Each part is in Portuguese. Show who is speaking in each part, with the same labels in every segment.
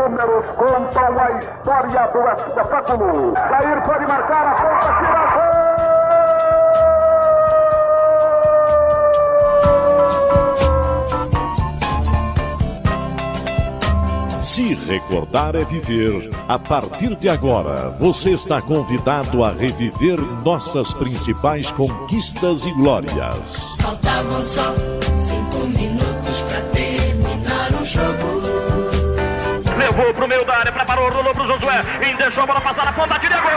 Speaker 1: números contam a história do espetáculo. Jair pode marcar a ponta, tira gol!
Speaker 2: Se recordar é viver. A partir de agora, você está convidado a reviver nossas principais conquistas e glórias.
Speaker 3: Faltavam só 5 minutos pra terminar o jogo.
Speaker 4: Levou pro meio da área, preparou, rolou pro Josué e deixou a bola passar na ponta, tira gol!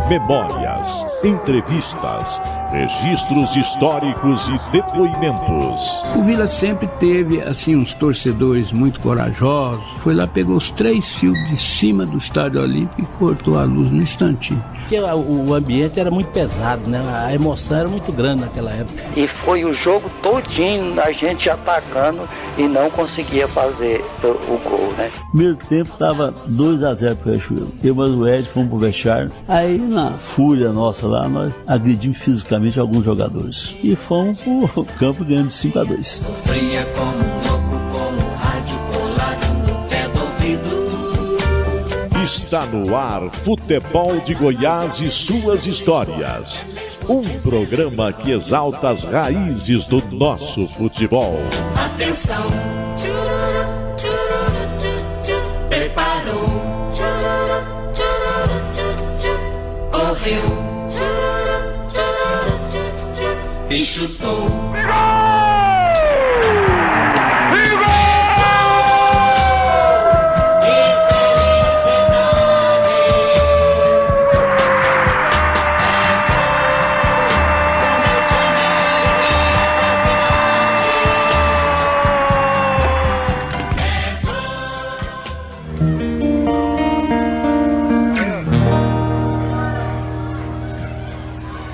Speaker 2: Memórias, entrevistas, registros históricos e depoimentos.
Speaker 5: O Vila sempre teve, assim, uns torcedores muito corajosos. Foi lá, pegou os 3 fios de cima do Estádio Olímpico e cortou a luz no instantinho.
Speaker 6: Porque o ambiente era muito pesado, né? A emoção era muito grande naquela época.
Speaker 7: E foi o jogo todinho a gente atacando e não conseguia fazer o gol, né?
Speaker 8: Primeiro tempo tava 2-0 pro Riachuelo. Eu e o Ed fomos pro vestiário. Aí na fúria nossa lá, nós agredimos fisicamente alguns jogadores. E fomos pro campo ganhando de 5-2.
Speaker 3: Sofria como louco, com o rádio colado no pé do ouvido.
Speaker 2: Está no ar Futebol de Goiás e suas histórias. Um programa que exalta as raízes do nosso futebol.
Speaker 3: Atenção! Preparou! Correu! E chutou!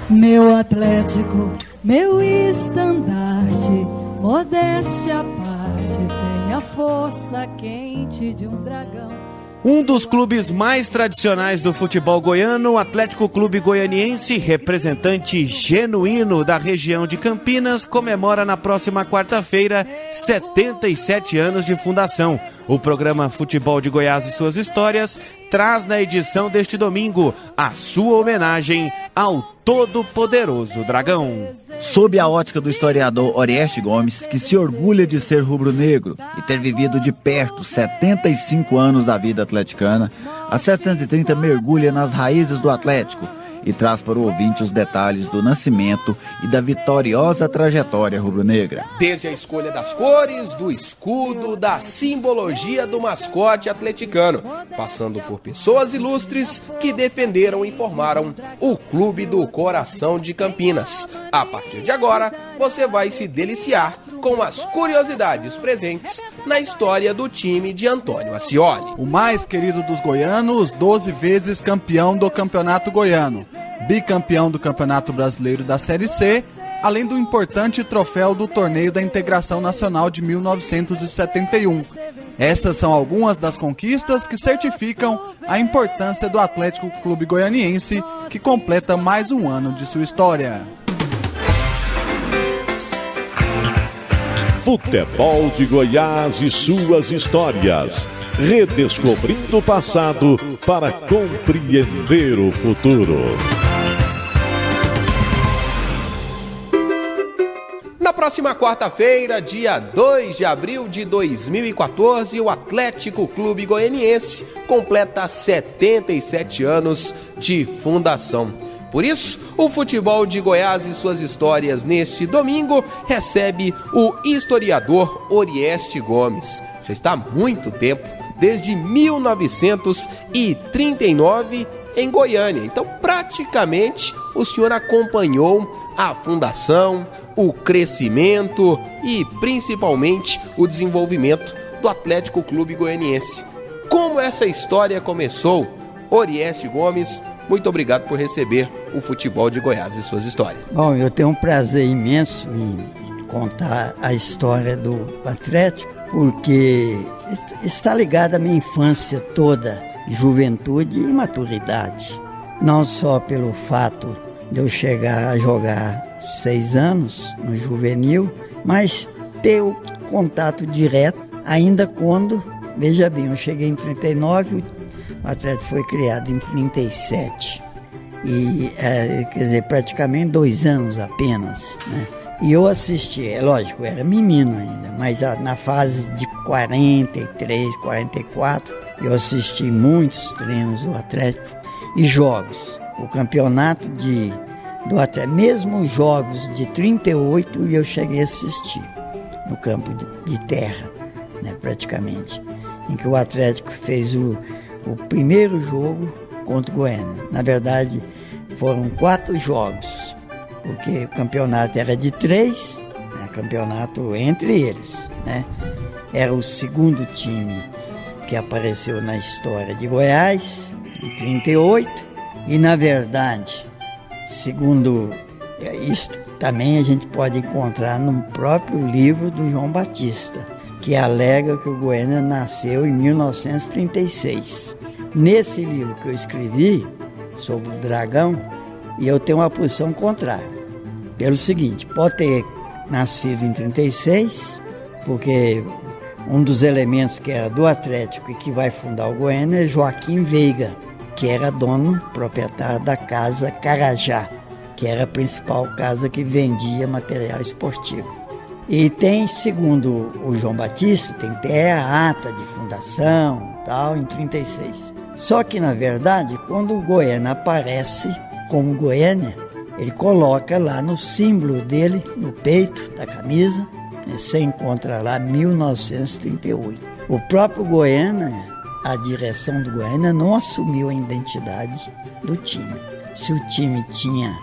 Speaker 9: Meu Atlético, meu estandarte, modéstia à parte, tem a força quente de um dragão.
Speaker 10: Um dos clubes mais tradicionais do futebol goiano, o Atlético Clube Goianiense, representante genuíno da região de Campinas, comemora na próxima quarta-feira 77 anos de fundação. O programa Futebol de Goiás e suas histórias traz na edição deste domingo a sua homenagem ao todo-poderoso Dragão.
Speaker 11: Sob a ótica do historiador Orieste Gomes, que se orgulha de ser rubro-negro e ter vivido de perto 75 anos da vida atleticana, a 730 mergulha nas raízes do Atlético e traz para o ouvinte os detalhes do nascimento e da vitoriosa trajetória rubro-negra.
Speaker 12: Desde a escolha das cores, do escudo, da simbologia do mascote atleticano, passando por pessoas ilustres que defenderam e formaram o Clube do Coração de Campinas. A partir de agora, você vai se deliciar com as curiosidades presentes na história do time de Antônio Ascioli.
Speaker 13: O mais querido dos goianos, 12 vezes campeão do Campeonato Goiano, bicampeão do Campeonato Brasileiro da Série C, além do importante troféu do Torneio da Integração Nacional de 1971. Essas são algumas das conquistas que certificam a importância do Atlético Clube Goianiense, que completa mais um ano de sua história.
Speaker 2: Futebol de Goiás e suas histórias. Redescobrindo o passado para compreender o futuro.
Speaker 12: Na próxima quarta-feira, dia 2 de abril de 2014, o Atlético Clube Goianiense completa 77 anos de fundação. Por isso, o Futebol de Goiás e suas histórias neste domingo recebe o historiador Orieste Gomes. Já está há muito tempo, desde 1939, em Goiânia. Então, praticamente, o senhor acompanhou a fundação, o crescimento e, principalmente, o desenvolvimento do Atlético Clube Goianiense. Como essa história começou? Orieste Gomes, muito obrigado por receber o Futebol de Goiás e suas histórias.
Speaker 14: Bom, eu tenho um prazer imenso em contar a história do Atlético, porque está ligada à minha infância toda juventude e maturidade. Não só pelo fato de eu chegar a jogar 6 anos no juvenil, mas ter o contato direto, ainda quando, veja bem, eu cheguei em 39, o Atlético foi criado em 37. E, quer dizer, praticamente 2 anos apenas, né? E eu assisti, é lógico, eu era menino ainda, mas na fase de 43, 44, eu assisti muitos treinos do Atlético e jogos. O campeonato do Atlético, mesmo os jogos de 38, eu cheguei a assistir no campo de terra, né, praticamente, em que o Atlético fez o primeiro jogo contra o Goiânia. Na verdade, foram 4 jogos, porque o campeonato era de 3, né, campeonato entre eles, né? Era o segundo time que apareceu na história de Goiás, em 38, e na verdade, segundo isso, também a gente pode encontrar no próprio livro do João Batista, que alega que o Goiânia nasceu em 1936. Nesse livro que eu escrevi sobre o Dragão, e eu tenho uma posição contrária. Pelo seguinte, pode ter nascido em 36, porque um dos elementos que era do Atlético e que vai fundar o Goiânia é Joaquim Veiga, que era dono, proprietário da Casa Carajá, que era a principal casa que vendia material esportivo. E tem, segundo o João Batista, tem até a ata de fundação, tal, em 36. Só que, na verdade, quando o Goiânia aparece como Goiânia, ele coloca lá no símbolo dele, no peito da camisa, você encontra lá 1938. O próprio Goiânia, a direção do Goiânia, não assumiu a identidade do time. Se o time tinha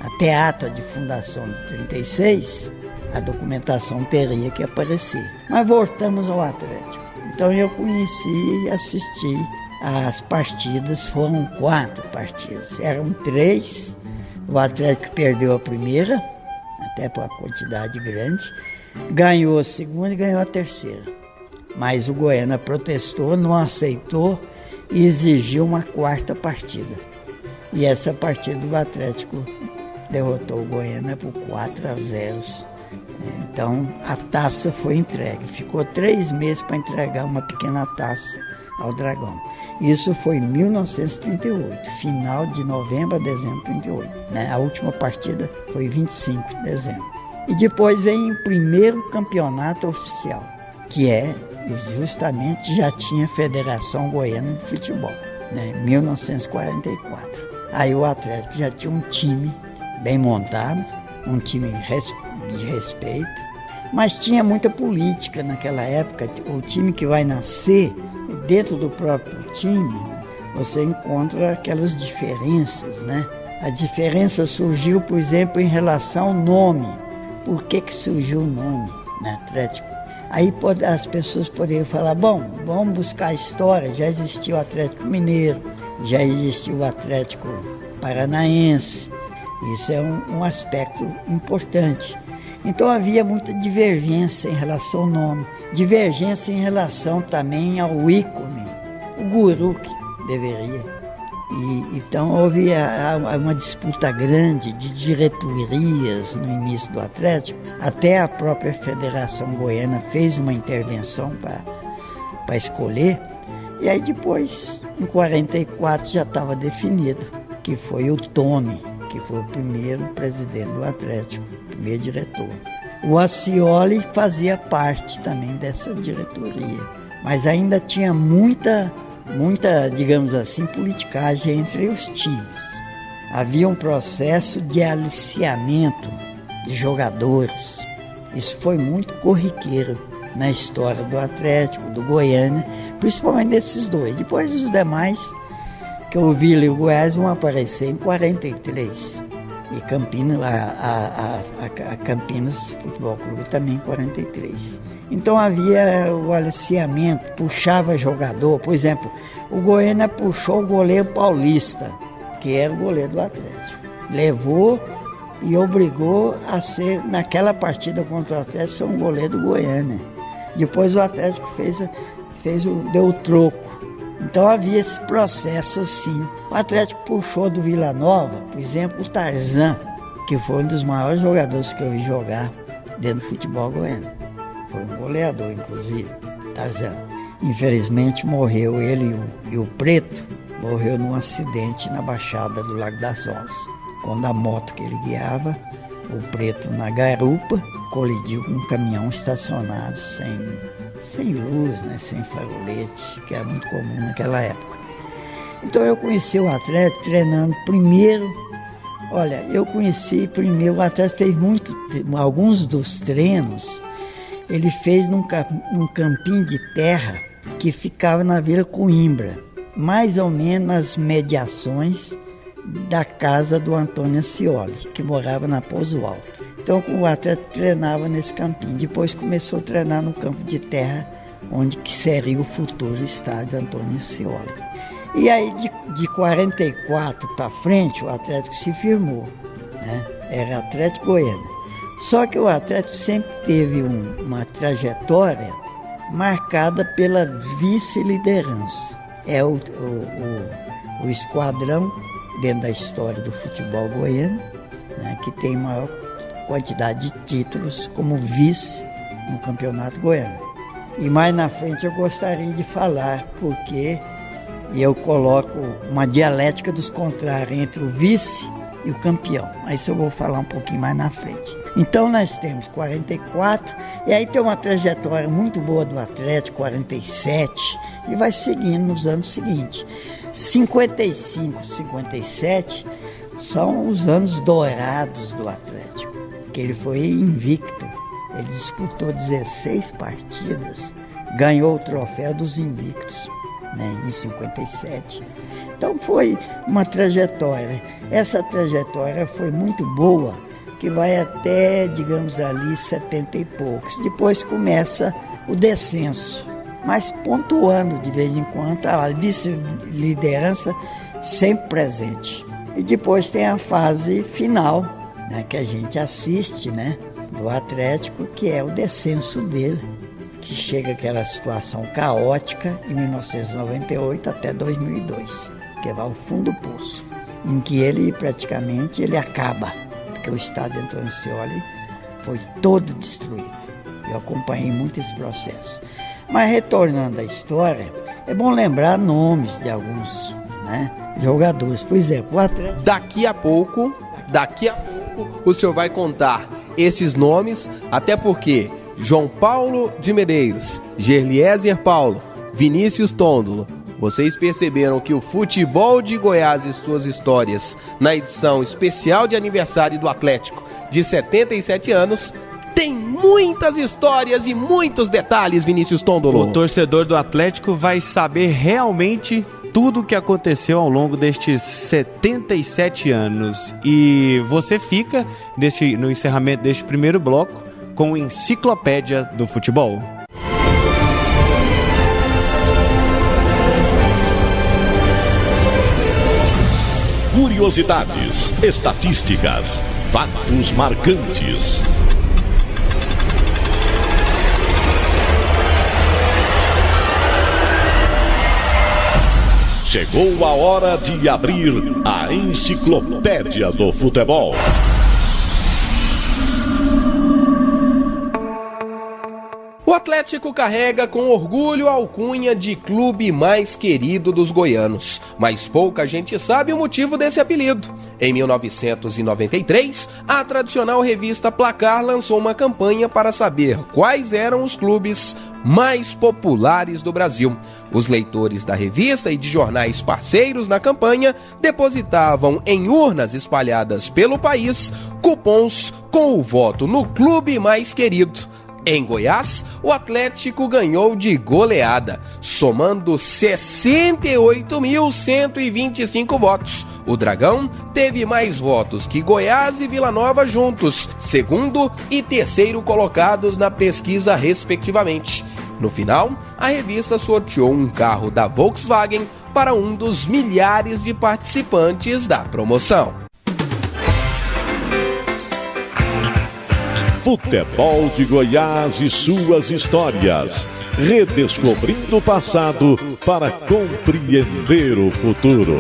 Speaker 14: até ata de fundação de 36, a documentação teria que aparecer. Mas voltamos ao Atlético. Então eu conheci e assisti as partidas, foram 4 partidas. Eram 3, o Atlético perdeu a primeira, até por uma quantidade grande, ganhou a segunda e ganhou a terceira. Mas o Goiânia protestou, não aceitou e exigiu uma 4ª partida. E essa partida do Atlético derrotou o Goiânia por 4-0. Então a taça foi entregue. Ficou 3 meses para entregar uma pequena taça ao Dragão. Isso foi em 1938, final de novembro a dezembro de 38. Né? A última partida foi 25 de dezembro. E depois vem o primeiro campeonato oficial, que é justamente já tinha a Federação Goiana de Futebol, né? 1944. Aí o Atlético já tinha um time bem montado, um time de respeito, mas tinha muita política naquela época. O time que vai nascer, dentro do próprio time, você encontra aquelas diferenças, né? A diferença surgiu, por exemplo, em relação ao nome. Por que surgiu o nome, né, Atlético? Aí as pessoas poderiam falar, bom, vamos buscar a história, já existiu o Atlético Mineiro, já existiu o Atlético Paranaense. Isso é um aspecto importante. Então havia muita divergência em relação ao nome, divergência em relação também ao ícone, o guru que deveria. Então houve uma disputa grande de diretorias no início do Atlético, até a própria Federação Goiana fez uma intervenção para escolher, e aí depois, em 44, já estava definido, que foi o Tome, que foi o primeiro presidente do Atlético, o primeiro diretor. O Ascioli fazia parte também dessa diretoria, mas ainda tinha muita, digamos assim, politicagem entre os times. Havia um processo de aliciamento de jogadores. Isso foi muito corriqueiro na história do Atlético, do Goiânia, principalmente desses dois. Depois os demais, que o Vila e o Goiás, vão aparecer em 43. E Campinas, a Campinas Futebol Clube também em 43. Então havia o aliciamento, puxava jogador. Por exemplo, o Goiânia puxou o goleiro Paulista, que era o goleiro do Atlético. Levou e obrigou a ser, naquela partida contra o Atlético, ser um goleiro do Goiânia. Depois o Atlético deu o troco, Então havia esse processo assim. O Atlético puxou do Vila Nova, por exemplo, o Tarzan, que foi um dos maiores jogadores que eu vi jogar dentro do futebol goiano. Foi um goleador, inclusive, Tarzan. Infelizmente morreu ele e o Preto, morreu num acidente na Baixada do Lago das Rosas. Quando a moto que ele guiava, o Preto na garupa, colidiu com um caminhão estacionado sem luz, né, sem farolete, que era muito comum naquela época. Então eu conheci o Atlético treinando primeiro. Olha, eu conheci primeiro, o Atlético fez alguns dos treinos, ele fez num campinho de terra que ficava na Vila Coimbra, mais ou menos nas mediações da casa do Antônio Scioli, que morava na Pouso Alto. Então o Atlético treinava nesse campinho, depois começou a treinar no campo de terra, onde que seria o futuro estádio Antônio Scioli. E aí de 44 para frente o Atlético se firmou, né? Era Atlético Goiano. Só que o Atlético sempre teve uma trajetória marcada pela vice-liderança. É o esquadrão dentro da história do futebol goiano, né, que tem maior quantidade de títulos como vice no Campeonato Goiano. E mais na frente eu gostaria de falar, porque eu coloco uma dialética dos contrários entre o vice e o campeão. Mas isso eu vou falar um pouquinho mais na frente. Então nós temos 44, e aí tem uma trajetória muito boa do Atlético, 47, e vai seguindo nos anos seguintes. 55, 57 são os anos dourados do Atlético, que ele foi invicto. Ele disputou 16 partidas, ganhou o troféu dos invictos, né, em 57. Então foi uma trajetória. Essa trajetória foi muito boa, que vai até, digamos ali, 70 e poucos. Depois começa o descenso, mas pontuando de vez em quando, a vice-liderança sempre presente. E depois tem a fase final, né, que a gente assiste, né, do Atlético, que é o descenso dele, que chega àquela situação caótica em 1998 até 2002, que vai ao fundo do poço, em que ele praticamente acaba, porque o estádio Antônio Scioli foi todo destruído. Eu acompanhei muito esse processo. Mas retornando à história, é bom lembrar nomes de alguns, né, jogadores. Por exemplo, o Atlético...
Speaker 12: Daqui a pouco o senhor vai contar esses nomes, até porque João Paulo de Medeiros, Gerliezer Paulo, Vinícius Tondolo, vocês perceberam que o futebol de Goiás e suas histórias, na edição especial de aniversário do Atlético de 77 anos, tem muitas histórias e muitos detalhes, Vinícius Tondolo.
Speaker 10: O torcedor do Atlético vai saber realmente tudo o que aconteceu ao longo destes 77 anos. E você fica, no encerramento deste primeiro bloco, com a Enciclopédia do Futebol.
Speaker 2: Curiosidades, estatísticas, fatos marcantes. Chegou a hora de abrir a Enciclopédia do Futebol.
Speaker 12: O Atlético carrega com orgulho a alcunha de clube mais querido dos goianos, mas pouca gente sabe o motivo desse apelido. Em 1993, a tradicional revista Placar lançou uma campanha para saber quais eram os clubes mais populares do Brasil. Os leitores da revista e de jornais parceiros na campanha depositavam em urnas espalhadas pelo país cupons com o voto no clube mais querido. Em Goiás, o Atlético ganhou de goleada, somando 68.125 votos. O Dragão teve mais votos que Goiás e Vila Nova juntos, segundo e terceiro colocados na pesquisa respectivamente. No final, a revista sorteou um carro da Volkswagen para um dos milhares de participantes da promoção.
Speaker 2: Futebol de Goiás e suas histórias. Redescobrindo o passado para compreender o futuro.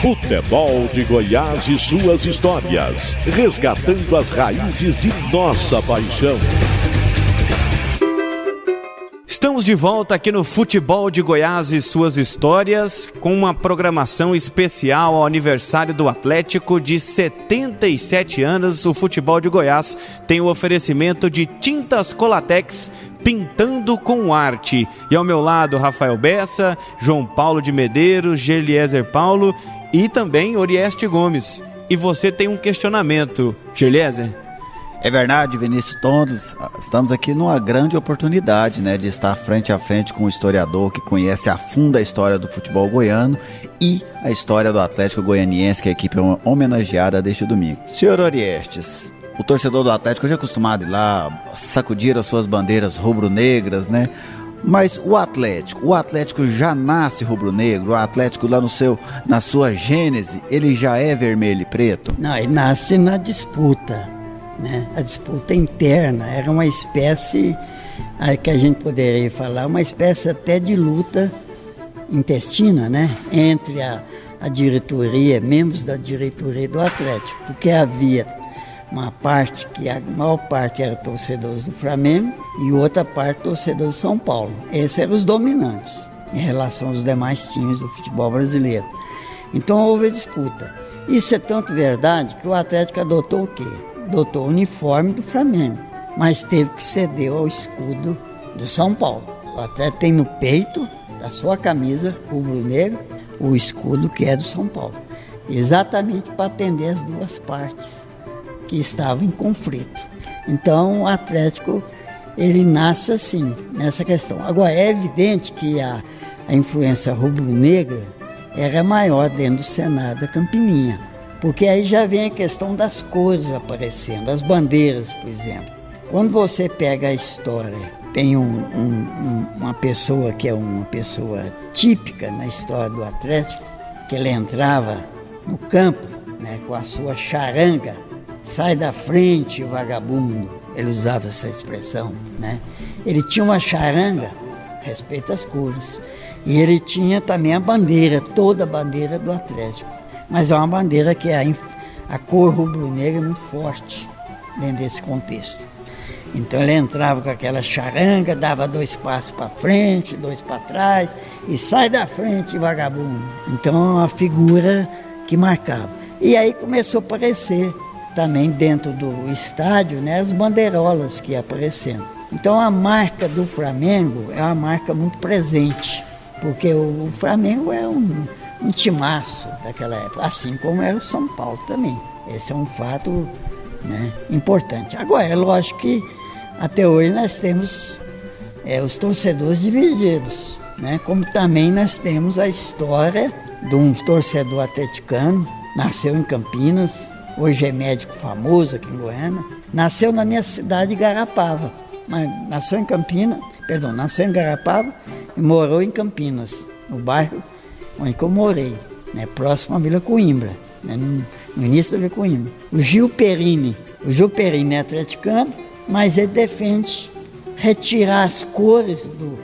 Speaker 2: Futebol de Goiás e suas histórias. Resgatando as raízes de nossa paixão.
Speaker 10: Estamos de volta aqui no Futebol de Goiás e suas histórias, com uma programação especial ao aniversário do Atlético de 77 anos. O Futebol de Goiás tem o oferecimento de Tintas Colatex, pintando com arte. E ao meu lado, Rafael Bessa, João Paulo de Medeiros, Geliezer Paulo e também Orieste Gomes. E você tem um questionamento, Geliezer?
Speaker 11: É verdade, Vinícius, todos estamos aqui numa grande oportunidade, né, de estar frente a frente com um historiador que conhece a fundo a história do futebol goiano e a história do Atlético Goianiense, que a equipe é homenageada deste domingo. Senhor Oriestes, o torcedor do Atlético já é acostumado a ir lá sacudir as suas bandeiras rubro-negras, né? Mas o Atlético já nasce rubro-negro? O Atlético lá na sua gênese, ele já é vermelho e preto?
Speaker 14: Não, ele nasce na disputa, né? A disputa interna era uma espécie, que a gente poderia falar, uma espécie até de luta intestina, né? Entre a diretoria, membros da diretoria do Atlético, porque havia uma parte que a maior parte era torcedores do Flamengo e outra parte torcedores de São Paulo. Esses eram os dominantes em relação aos demais times do futebol brasileiro. Então houve a disputa. Isso é tanto verdade que o Atlético adotou o quê? Adotou o uniforme do Flamengo, mas teve que ceder ao escudo do São Paulo. O Atlético tem no peito da sua camisa rubro-negro o escudo que é do São Paulo, exatamente para atender as duas partes que estavam em conflito. Então o Atlético, ele nasce assim, nessa questão. Agora é evidente que a influência rubro-negra era maior dentro do Senado da Campininha, porque aí já vem a questão das cores aparecendo, as bandeiras, por exemplo. Quando você pega a história, tem uma pessoa que é uma pessoa típica na história do Atlético, que ele entrava no campo, né, com a sua charanga, sai da frente, vagabundo, ele usava essa expressão, né? Ele tinha uma charanga, respeita as cores, e ele tinha também a bandeira, toda a bandeira do Atlético, mas é uma bandeira que a cor rubro-negra é muito forte dentro desse contexto. Então ele entrava com aquela charanga, dava 2 passos para frente, 2 para trás, e sai da frente, vagabundo. Então é uma figura que marcava. E aí começou a aparecer também dentro do estádio, né, as bandeirolas que iam aparecendo. Então a marca do Flamengo é uma marca muito presente, porque o Flamengo é um timaço daquela época, assim como era o São Paulo também. Esse é um fato, né, importante. Agora, é lógico que até hoje nós temos os torcedores divididos, né, como também nós temos a história de um torcedor atleticano, nasceu em Campinas, hoje é médico famoso aqui em Goiânia, nasceu na minha cidade, Garapava, mas nasceu em Garapava e morou em Campinas, no bairro onde eu morei, né, próximo à Vila Coimbra, né, no início da Vila Coimbra. O Gil Perini é atleticano, mas ele defende retirar as cores do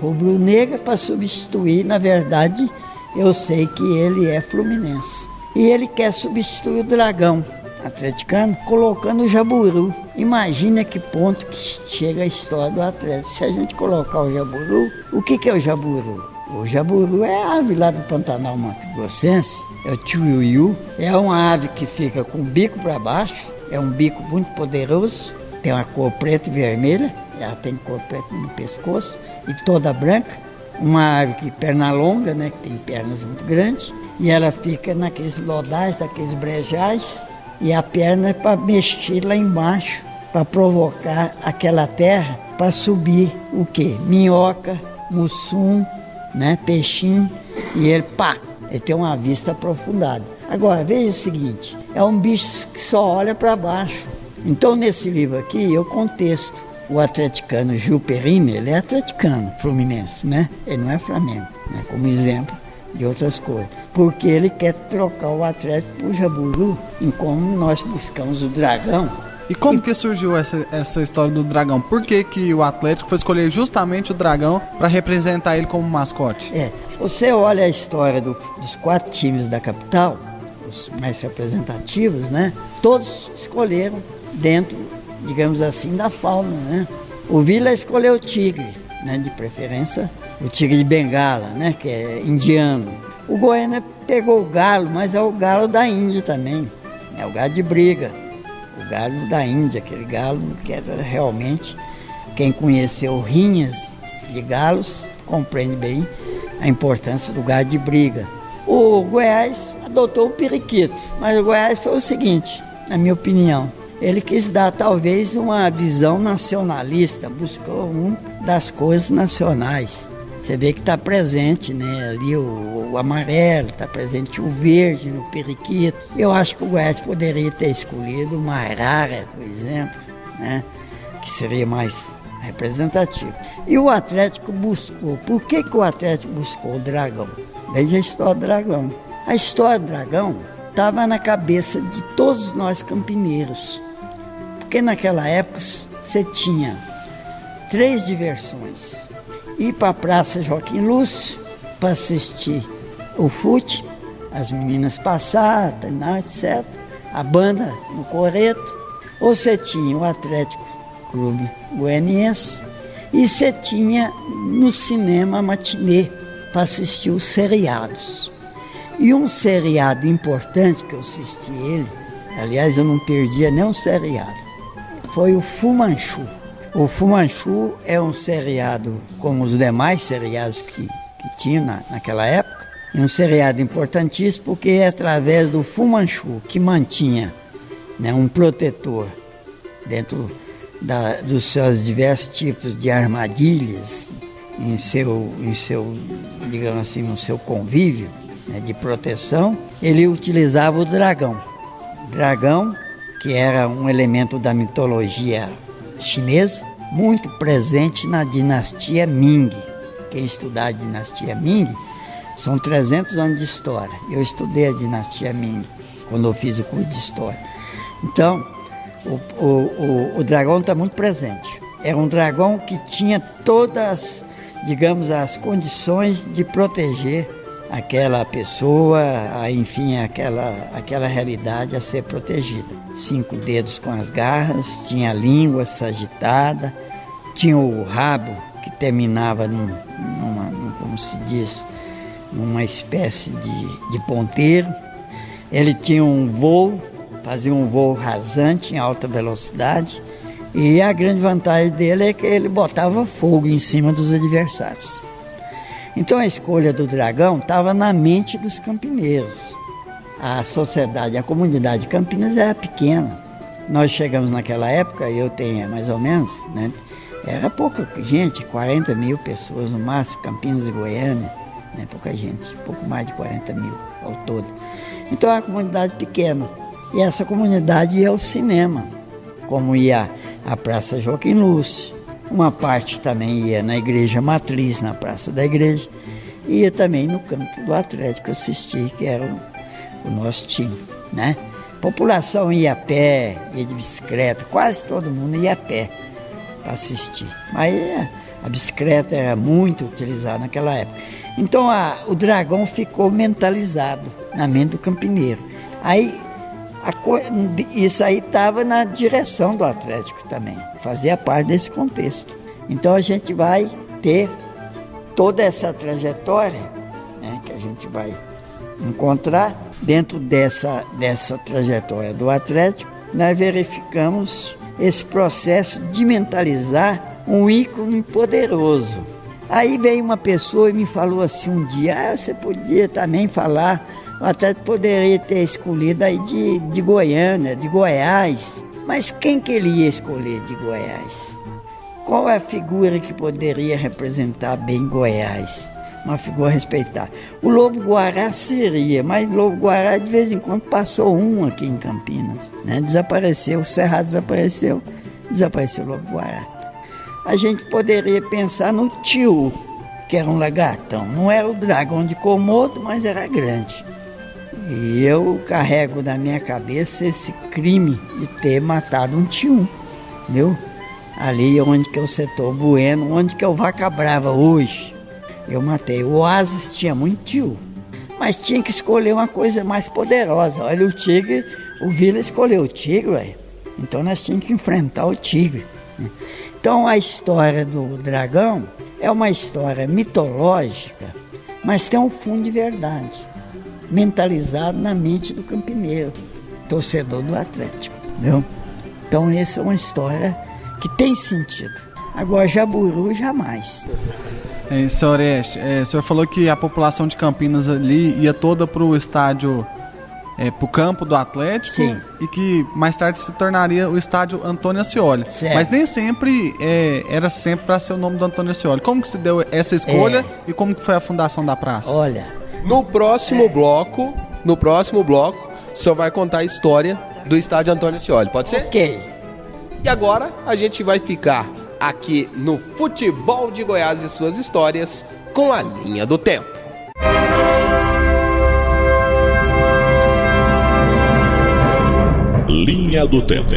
Speaker 14: rubro-negro para substituir, na verdade, eu sei que ele é fluminense. E ele quer substituir o Dragão atleticano colocando o Jaburu. Imagina que ponto que chega a história do Atlético. Se a gente colocar o Jaburu, o que é o Jaburu? O Jaburu é a ave lá do Pantanal Mato Grossense, é o Tchuiuiu, é uma ave que fica com o bico para baixo, é um bico muito poderoso, tem uma cor preta e vermelha, ela tem cor preta no pescoço e toda branca, uma ave que perna longa, né, que tem pernas muito grandes, e ela fica naqueles lodais, naqueles brejais, e a perna é para mexer lá embaixo, para provocar aquela terra, para subir o quê? Minhoca, mussum, né, peixinho, e ele tem uma vista aprofundada. Agora, veja o seguinte, é um bicho que só olha para baixo. Então, nesse livro aqui, eu contesto o atleticano Gil Perini, ele é atleticano, fluminense, né? Ele não é Flamengo, né? Como exemplo de outras coisas. Porque ele quer trocar o Atlético por Jaburu, em como nós buscamos o Dragão.
Speaker 13: E como que surgiu essa história do Dragão? Por que o Atlético foi escolher justamente o Dragão para representar ele como mascote?
Speaker 14: Você olha a história dos 4 times da capital, os mais representativos, né? Todos escolheram dentro, digamos assim, da fauna, né? O Vila escolheu o tigre, né? De preferência o tigre de Bengala, né? Que é indiano. O Goiânia pegou o galo, mas é o galo da Índia também, é o galo de briga. O galo da Índia, aquele galo que era realmente, quem conheceu rinhas de galos compreende bem a importância do galo de briga. O Goiás adotou o periquito, mas o Goiás foi o seguinte, na minha opinião, ele quis dar talvez uma visão nacionalista, buscou uma das coisas nacionais. Você vê que está presente, né? Ali o amarelo, está presente o verde no periquito. Eu acho que o Goiás poderia ter escolhido uma arara, por exemplo, né? Que seria mais representativo. E o Atlético buscou. Por que o Atlético buscou o Dragão? Veja a história do Dragão. A história do Dragão estava na cabeça de todos nós campineiros. Porque naquela época você tinha 3 diversões. Ir para a Praça Joaquim Lúcio para assistir o fute, as meninas passar, etc. A banda no Coreto. Ou você tinha o Atlético Clube Goianiense e você tinha no cinema matinê para assistir os seriados. E um seriado importante que eu assisti ele, aliás eu não perdia nem um seriado, foi o Fu Manchu. O Fu Manchu é um seriado como os demais seriados que tinha naquela época, e um seriado importantíssimo porque é através do Fu Manchu que mantinha, né, um protetor dentro dos seus diversos tipos de armadilhas em seu digamos assim, no seu convívio, né, de proteção. Ele utilizava o dragão. Dragão, que era um elemento da mitologia chinesa, muito presente na dinastia Ming. Quem estudar a dinastia Ming, são 300 anos de história. Eu estudei a dinastia Ming quando eu fiz o curso de história. Então, o dragão está muito presente. Era um dragão que tinha todas, digamos, as condições de proteger aquela pessoa, enfim, aquela realidade a ser protegida. 5 dedos com as garras, tinha a língua sagitada, tinha o rabo que terminava como se diz, numa espécie de ponteiro. Ele tinha um voo, fazia um voo rasante em alta velocidade, e a grande vantagem dele é que ele botava fogo em cima dos adversários. Então a escolha do dragão estava na mente dos campineiros. A sociedade, a comunidade de Campinas era pequena. Nós chegamos naquela época, eu tenho mais ou menos, né? Era pouca gente, 40 mil pessoas no máximo, Campinas e Goiânia, né? Pouca gente, pouco mais de 40 mil ao todo. Então é uma comunidade pequena. E essa comunidade ia ao cinema, como ia à Praça Joaquim Lúcio. Uma parte também ia na Igreja Matriz, na Praça da Igreja, e ia também no campo do Atlético assistir, que era o nosso time, né? A população ia a pé, ia de bicicleta, quase todo mundo ia a pé para assistir. Mas a bicicleta era muito utilizada naquela época. Então o dragão ficou mentalizado na mente do campineiro. Aí isso aí estava na direção do Atlético também, fazia parte desse contexto. Então a gente vai ter toda essa trajetória, né, que a gente vai encontrar dentro dessa trajetória do Atlético. Nós verificamos esse processo de mentalizar um ícone poderoso. Aí veio uma pessoa e me falou assim um dia, você podia também falar, o Atlético poderia ter escolhido aí de Goiânia, de Goiás. Mas quem que ele ia escolher de Goiás? Qual é a figura que poderia representar bem Goiás? Uma figura respeitada. O Lobo-Guará seria, mas o Lobo-Guará de vez em quando passou aqui em Campinas, né? Desapareceu, o Cerrado desapareceu o Lobo-Guará. A gente poderia pensar no Tio. que era um lagartão. Não era o dragão de Komodo, mas era grande. E eu carrego na minha cabeça esse crime de ter matado um tio, entendeu? Ali onde que é o setor Bueno, onde que é o Vaca Brava hoje. Eu matei. O Oasis tinha muito tio, mas tinha que escolher uma coisa mais poderosa. Olha o tigre, o Vila escolheu o tigre, ué. Então nós tínhamos que enfrentar o tigre. Então a história do dragão é uma história mitológica, mas tem um fundo de verdade, mentalizado na mente do campineiro, torcedor do Atlético, entendeu? Então essa é uma história que tem sentido. Agora Jaburu jamais.
Speaker 13: Senhor Oreste, o senhor falou que a população de Campinas ali ia toda para o estádio, para o campo do Atlético.
Speaker 14: Sim.
Speaker 13: E que mais tarde se tornaria o estádio Antônio Ascioli.
Speaker 14: Certo.
Speaker 13: Mas nem sempre era sempre para ser o nome do Antônio Ascioli. Como que se deu essa escolha e como que foi a fundação da praça?
Speaker 14: Olha,
Speaker 12: no próximo bloco, o senhor vai contar a história do estádio Antônio Ascioli, pode ser?
Speaker 14: Ok.
Speaker 12: E agora a gente vai ficar aqui no Futebol de Goiás e suas histórias com a linha do tempo.
Speaker 2: Linha do tempo.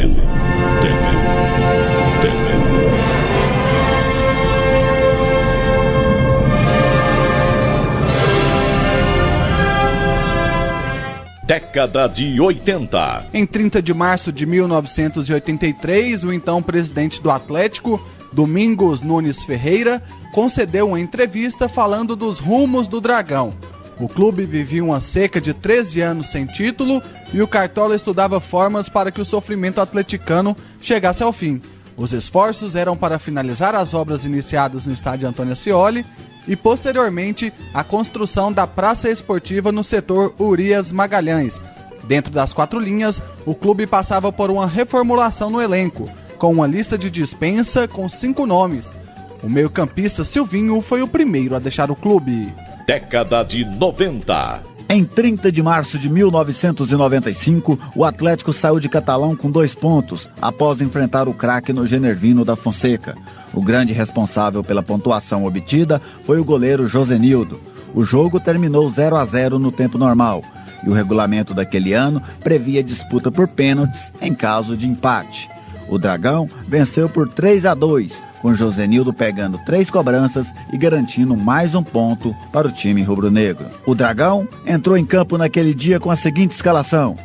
Speaker 2: Década de 80.
Speaker 13: Em 30 de março de 1983, o então presidente do Atlético, Domingos Nunes Ferreira, concedeu uma entrevista falando dos rumos do Dragão. O clube vivia uma seca de 13 anos sem título e o Cartola estudava formas para que o sofrimento atleticano chegasse ao fim. Os esforços eram para finalizar as obras iniciadas no estádio Antônio Ascioli e, posteriormente, a construção da praça esportiva no setor Urias Magalhães. Dentro das 4 linhas, o clube passava por uma reformulação no elenco, com uma lista de dispensa com 5 nomes. O meio-campista Silvinho foi o primeiro a deixar o clube.
Speaker 2: Década de 90.
Speaker 11: Em 30 de março de 1995, o Atlético saiu de Catalão com 2 pontos, após enfrentar o craque no Genervino da Fonseca. O grande responsável pela pontuação obtida foi o goleiro Josenildo. O jogo terminou 0-0 no tempo normal, e o regulamento daquele ano previa disputa por pênaltis em caso de empate. O Dragão venceu por 3-2, com Josenildo pegando 3 cobranças e garantindo mais um ponto para o time rubro-negro. O Dragão entrou em campo naquele dia com a seguinte escalação: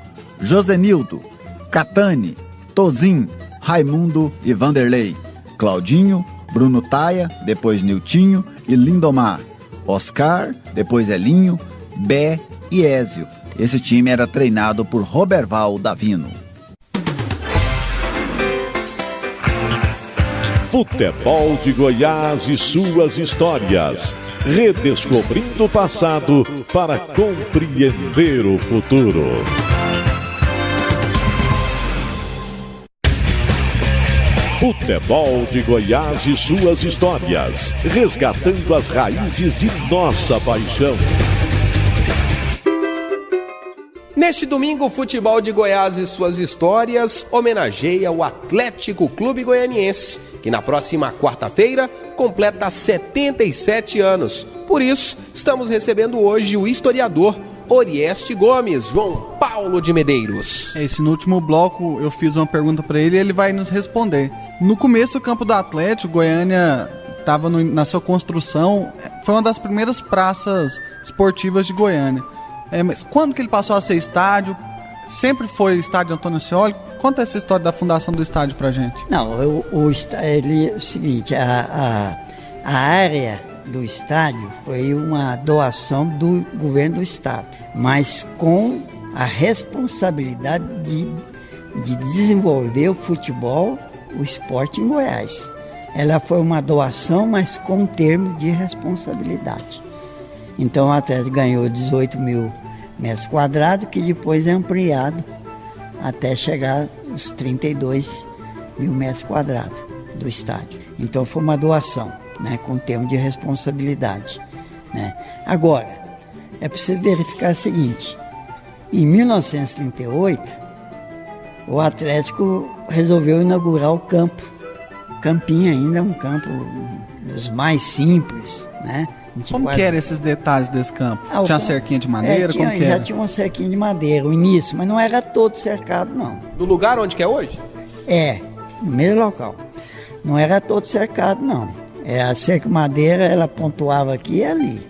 Speaker 11: Josenildo, Catani, Tozin, Raimundo e Vanderlei, Claudinho, Bruno Taia, depois Niltinho e Lindomar, Oscar, depois Elinho, Bé e Ézio. Esse time era treinado por Roberval Davino.
Speaker 2: Futebol de Goiás e suas histórias. Redescobrindo o passado para compreender o futuro. Futebol de Goiás e suas histórias. Resgatando as raízes de nossa paixão.
Speaker 12: Neste domingo, o Futebol de Goiás e suas histórias homenageia o Atlético Clube Goianiense, que na próxima quarta-feira completa 77 anos. Por isso, estamos recebendo hoje o historiador Orieste Gomes, João Paulo de Medeiros.
Speaker 13: No último bloco eu fiz uma pergunta para ele e ele vai nos responder. No começo, o campo do Atlético, Goiânia estava na sua construção, foi uma das primeiras praças esportivas de Goiânia. Mas quando que ele passou a ser estádio? Sempre foi estádio Antônio Ascioli? Conta essa história da fundação do estádio pra gente.
Speaker 14: Não, o seguinte, a área do estádio foi uma doação do governo do estado, mas com a responsabilidade de desenvolver o futebol, o esporte em Goiás. Ela foi uma doação, mas com um termo de responsabilidade. Então o Atlético ganhou 18 mil metros quadrados, que depois é ampliado até chegar aos 32 mil metros quadrados do estádio. Então foi uma doação, né, com termo de responsabilidade, né? Agora, é preciso verificar o seguinte: em 1938, o Atlético resolveu inaugurar o campo campinho ainda é um campo dos mais simples, né?
Speaker 13: Como que eram esses detalhes desse campo? Tinha uma cerquinha de madeira? Como que
Speaker 14: já
Speaker 13: era?
Speaker 14: tinha uma cerquinha de madeira, o início, mas não era todo cercado, não.
Speaker 12: No lugar onde que é hoje?
Speaker 14: No mesmo local. Não era todo cercado, não. A cerca de madeira, ela pontuava aqui e ali.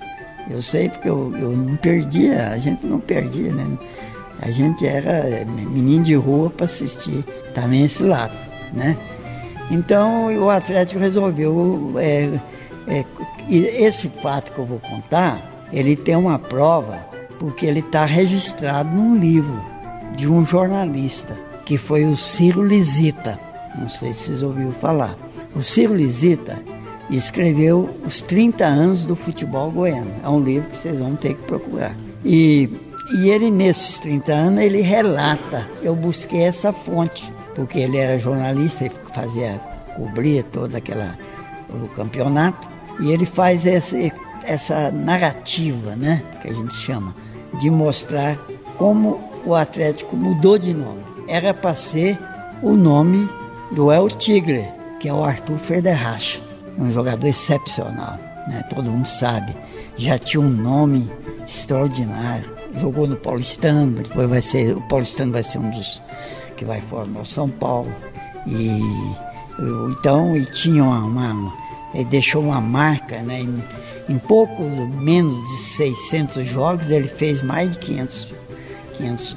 Speaker 14: Eu sei porque eu não perdia, a gente não perdia, né? A gente era menino de rua para assistir também esse lado, né? Então o Atlético resolveu, e esse fato que eu vou contar, ele tem uma prova, porque ele está registrado num livro de um jornalista, que foi o Ciro Lisita. Não sei se vocês ouviram falar. O Ciro Lisita escreveu os 30 anos do futebol goiano. É um livro que vocês vão ter que procurar. E ele, nesses 30 anos, ele relata. Eu busquei essa fonte, porque ele era jornalista e cobria todo o campeonato. E ele faz essa narrativa, né, que a gente chama, de mostrar como o Atlético mudou de nome. Era para ser o nome do El Tigre, que é o Arthur Ferderracha, um jogador excepcional, né? Todo mundo sabe. Já tinha um nome extraordinário. Jogou no Paulistano, depois o Paulistano vai ser um dos que vai formar o São Paulo. E tinha ele deixou uma marca, né? Em pouco menos de 600 jogos, ele fez mais de 500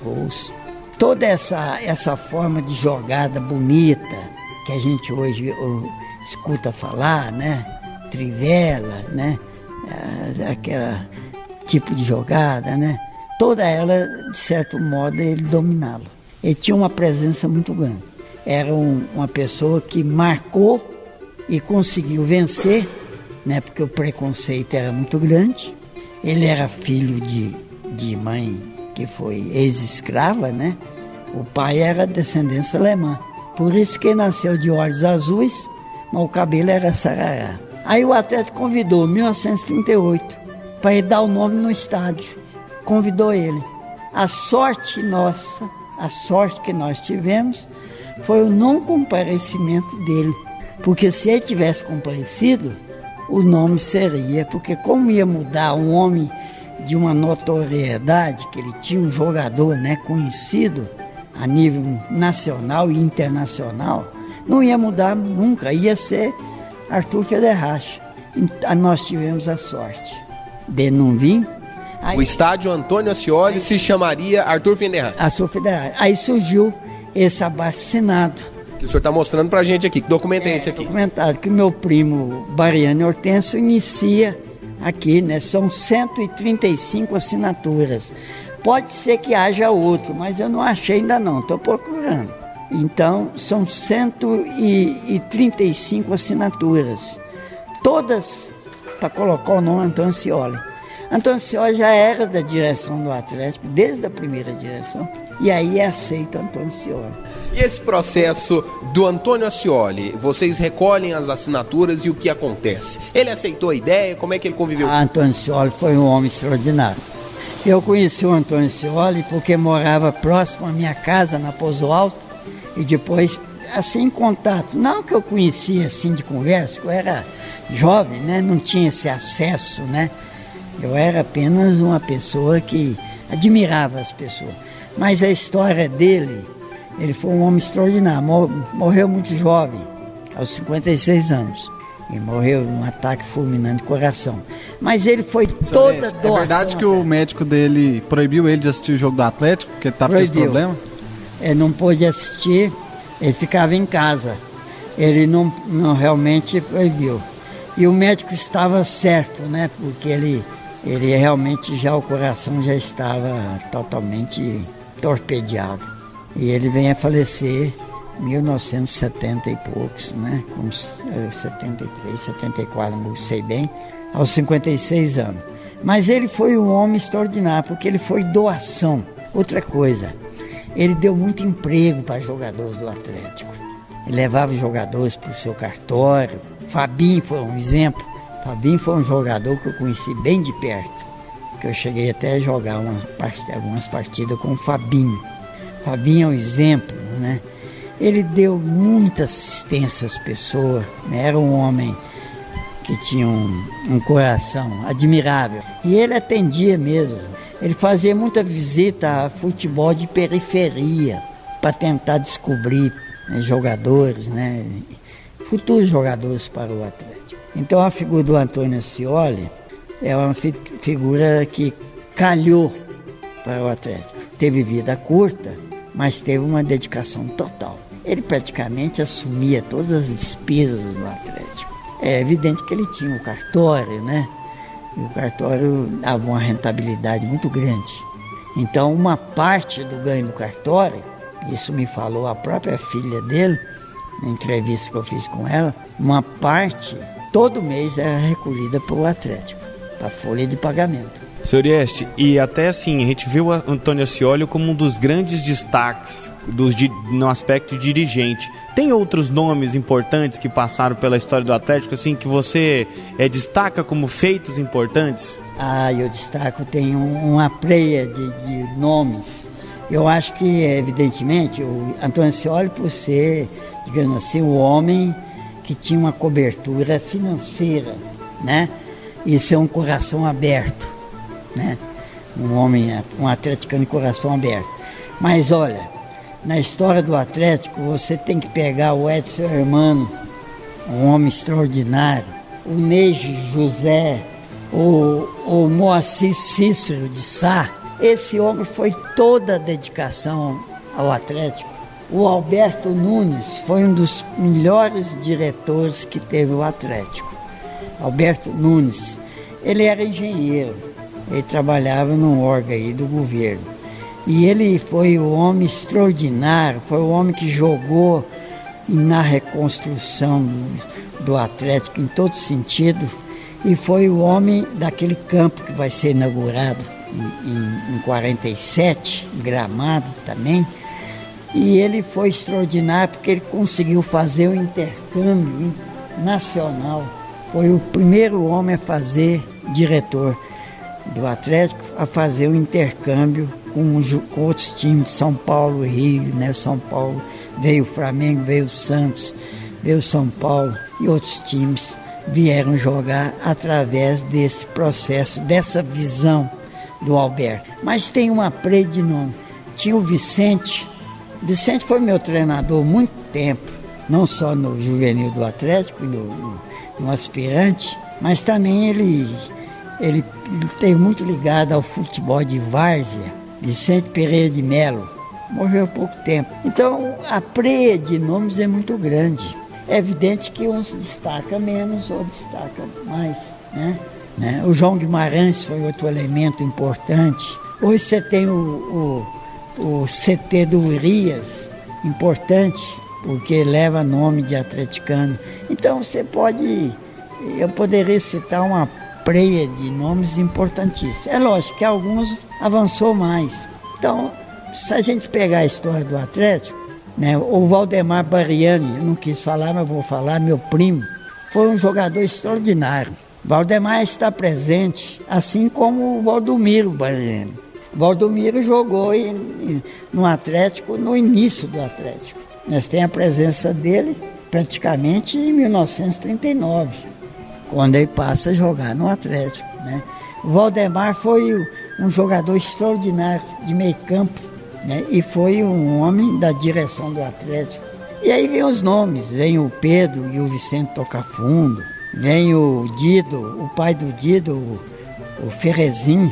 Speaker 14: gols. Toda essa forma de jogada bonita que a gente hoje escuta falar, né? Trivela, né? Aquela tipo de jogada, né? Toda ela, de certo modo, ele dominava. Ele tinha uma presença muito grande. Era uma pessoa que marcou e conseguiu vencer, né? Porque o preconceito era muito grande. Ele era filho de mãe que foi ex-escrava, né? O pai era descendência alemã. Por isso que ele nasceu de olhos azuis, mas o cabelo era sarará. Aí o Atlético convidou, em 1938, para ele dar o nome no estádio. Convidou ele. A sorte nossa, a sorte que nós tivemos, foi o não comparecimento dele. Porque se ele tivesse comparecido, o nome seria, porque como ia mudar um homem de uma notoriedade, que ele tinha um jogador, né, conhecido a nível nacional e internacional, não ia mudar nunca, ia ser Arthur Ferderracha. Nós tivemos a sorte de não vir.
Speaker 12: O estádio Antônio Ascioli se chamaria Arthur Ferderracha.
Speaker 14: Arthur Ferderracha. Aí surgiu esse abaixo-assinado.
Speaker 12: Que o senhor está mostrando pra gente aqui. Que documento é esse aqui?
Speaker 14: Documentado que meu primo Bariano Hortêncio inicia aqui, né? São 135 assinaturas. Pode ser que haja outro, mas eu não achei ainda não, estou procurando. Então, são 135 assinaturas. Todas para colocar o nome Antônio Ascioli. Antônio Ascioli já era da direção do Atlético, desde a primeira direção, e aí é aceito Antônio Ascioli.
Speaker 12: E esse processo do Antônio Ascioli, vocês recolhem as assinaturas e o que acontece? Ele aceitou a ideia? Como é que ele conviveu?
Speaker 14: Antônio Ascioli foi um homem extraordinário. Eu conheci o Antônio Ascioli porque morava próximo à minha casa, na Pouso Alto, e depois, assim, em contato. Não que eu conhecia, assim, de conversa, eu era jovem, né? Não tinha esse acesso, né? Eu era apenas uma pessoa que admirava as pessoas. Mas a história dele, ele foi um homem extraordinário. Morreu muito jovem, aos 56 anos. E morreu num ataque fulminante de coração. Mas ele foi toda doação.
Speaker 13: É verdade que o médico dele proibiu ele de assistir o jogo do Atlético, porque estava com esse problema?
Speaker 14: Ele não pôde assistir, ele ficava em casa. Ele não realmente proibiu. E o médico estava certo, né? Porque ele realmente o coração já estava totalmente torpedeado. E ele vem a falecer em 1970 e poucos, né? Com 73, 74, não sei bem, aos 56 anos. Mas ele foi um homem extraordinário, porque ele foi doação. Outra coisa, ele deu muito emprego para jogadores do Atlético. Ele levava jogadores para o seu cartório. Fabinho foi um exemplo. Fabinho foi um jogador que eu conheci bem de perto, que eu cheguei até a jogar algumas partidas com o Fabinho. Fabinho é um exemplo, né? Ele deu muita assistência às pessoas, né? Era um homem que tinha um coração admirável. E ele atendia mesmo. Ele fazia muita visita a futebol de periferia para tentar descobrir, né, jogadores, né, futuros jogadores para o Atlético. Então a figura do Antônio Ascioli é uma figura que calhou para o Atlético. Teve vida curta, mas teve uma dedicação total. Ele praticamente assumia todas as despesas do Atlético. É evidente que ele tinha o cartório, né? E o cartório dava uma rentabilidade muito grande. Então, uma parte do ganho do cartório, isso me falou a própria filha dele, na entrevista que eu fiz com ela, uma parte, todo mês, era recolhida pelo Atlético, para a folha de pagamento.
Speaker 10: Senhor Este, e até assim, a gente viu o Antônio Ascioli como um dos grandes destaques no aspecto de dirigente. Tem outros nomes importantes que passaram pela história do Atlético, assim, que você destaca como feitos importantes?
Speaker 14: Eu destaco, tem uma pleia de nomes. Eu acho que, evidentemente, o Antônio Ascioli, por ser, digamos assim, o homem que tinha uma cobertura financeira, né? E ser um coração aberto, né? Um homem, um atleticano de coração aberto. Mas olha, na história do Atlético, você tem que pegar o Edson Hermano, um homem extraordinário, o Neji José, o Moacir Cícero de Sá. Esse homem foi toda a dedicação ao Atlético. O Alberto Nunes foi um dos melhores diretores que teve o Atlético. Alberto Nunes, ele era engenheiro, ele trabalhava num órgão aí do governo. E ele foi o homem extraordinário, foi o homem que jogou na reconstrução do Atlético em todo sentido. E foi o homem daquele campo que vai ser inaugurado em 47, Gramado também. E ele foi extraordinário porque ele conseguiu fazer o intercâmbio nacional. Foi o primeiro homem a fazer, diretor do Atlético, a fazer o intercâmbio com outros times de São Paulo e Rio, né? São Paulo, veio o Flamengo, veio o Santos, veio o São Paulo e outros times vieram jogar através desse processo, dessa visão do Alberto. Mas tem uma pleia de nome. Tinha o Vicente. Vicente foi meu treinador muito tempo, não só no juvenil do Atlético, no aspirante, mas também ele esteve muito ligado ao futebol de várzea. Vicente Pereira de Melo morreu há pouco tempo. Então a pleia de nomes é muito grande. É evidente que uns destaca menos, outros destaca mais, né? O João Guimarães foi outro elemento importante. Hoje você tem o CT do Urias, importante, porque leva nome de atleticano. Então eu poderia citar uma pleia de nomes importantíssimos. É lógico que alguns avançou mais. Então, se a gente pegar a história do Atlético, né, o Valdemar Barriani, eu não quis falar, mas vou falar, meu primo, foi um jogador extraordinário. Valdemar está presente, assim como o Valdomiro Barriani. Valdomiro jogou no Atlético, no início do Atlético. Nós temos a presença dele praticamente em 1939, quando ele passa a jogar no Atlético, né? O Valdemar foi um jogador extraordinário de meio campo, né? E foi um homem da direção do Atlético. E aí vem os nomes, vem o Pedro e o Vicente Tocafundo, vem o Dido, o pai do Dido, o Ferezin,